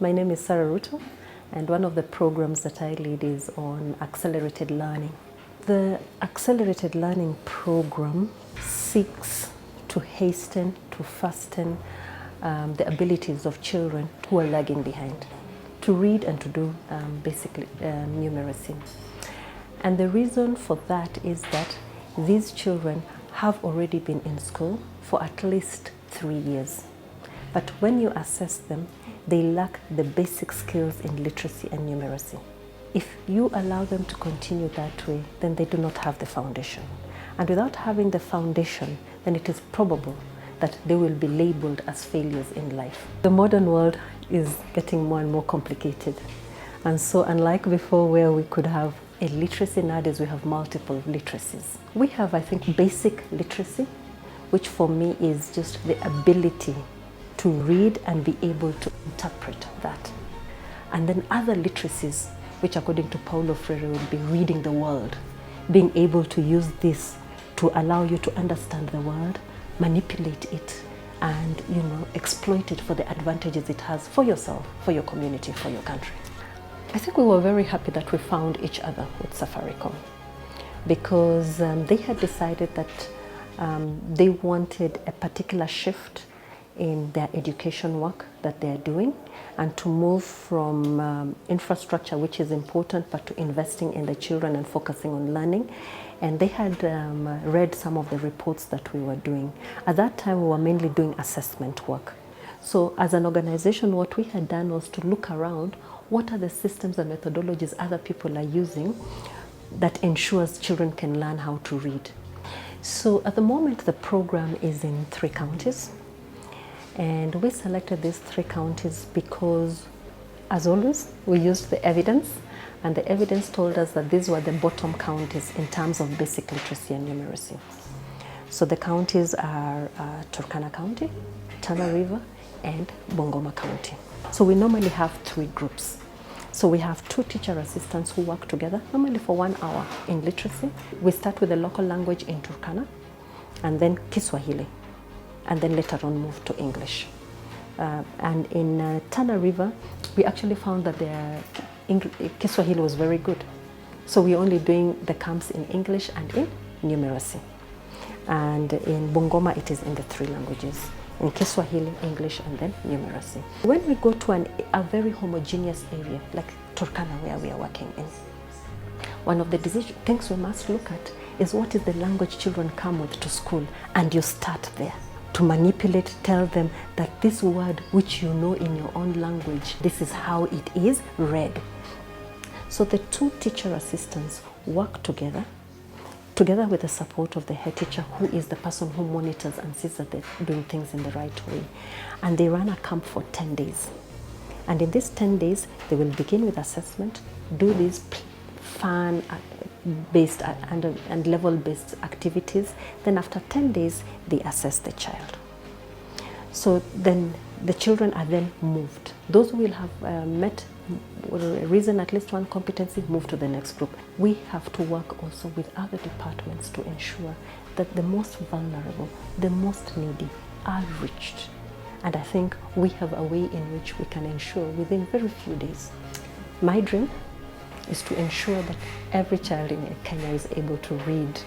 My name is Sarah Ruto, and one of the programs that I lead is on accelerated learning. The accelerated learning program seeks to hasten, to fasten the abilities of children who are lagging behind, to read and to do basically numeracy. And the reason for that is that these children have already been in school for at least 3 years. But when you assess them, they lack the basic skills in literacy and numeracy. If you allow them to continue that way, then they do not have the foundation. And without having the foundation, then it is probable that they will be labeled as failures in life. The modern world is getting more and more complicated. And so unlike before where we could have a literacy, nowadays we have multiple literacies. We have, I think, basic literacy, which for me is just the ability to read and be able to interpret that. And then other literacies, which according to Paulo Freire would be reading the world, being able to use this to allow you to understand the world, manipulate it, and exploit it for the advantages it has for yourself, for your community, for your country. I think we were very happy that we found each other with Safaricom, because they had decided that they wanted a particular shift in their education work that they're doing, and to move from infrastructure, which is important, but to investing in the children and focusing on learning. And they had read some of the reports that we were doing. At that time, we were mainly doing assessment work. So as an organization, what we had done was to look around, what are the systems and methodologies other people are using that ensures children can learn how to read. So at the moment, the program is in 3 counties. And we selected these 3 counties because, as always, we used the evidence, and the evidence told us that these were the bottom counties in terms of basic literacy and numeracy. So the counties are Turkana County, Tana River, and Bungoma County. So we normally have 3 groups. So we have 2 teacher assistants who work together, normally for 1 hour in literacy. We start with the local language in Turkana, and then Kiswahili, and then later on move to English. And in Tana River, we actually found that their Kiswahili was very good. So we're only doing the camps in English and in numeracy. And in Bungoma, it is in the 3 languages, in Kiswahili, English, and then numeracy. When we go to a very homogeneous area, like Turkana, where we are working in, one of the things we must look at is what is the language children come with to school, and you start there. To manipulate, tell them that this word which you know in your own language, this is how it is read. So the 2 teacher assistants work together with the support of the head teacher, who is the person who monitors and sees that they're doing things in the right way. And they run a camp for 10 days. And in these 10 days, they will begin with assessment, do these fun-based and level-based activities. Then after 10 days, they assess the child. So then the children are then moved. Those who will have met or risen at least 1 competency move to the next group. We have to work also with other departments to ensure that the most vulnerable, the most needy are reached. And I think we have a way in which we can ensure within very few days. My dream is to ensure that every child in Kenya is able to read,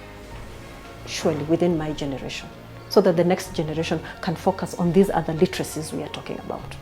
surely within my generation, so that the next generation can focus on these other literacies we are talking about.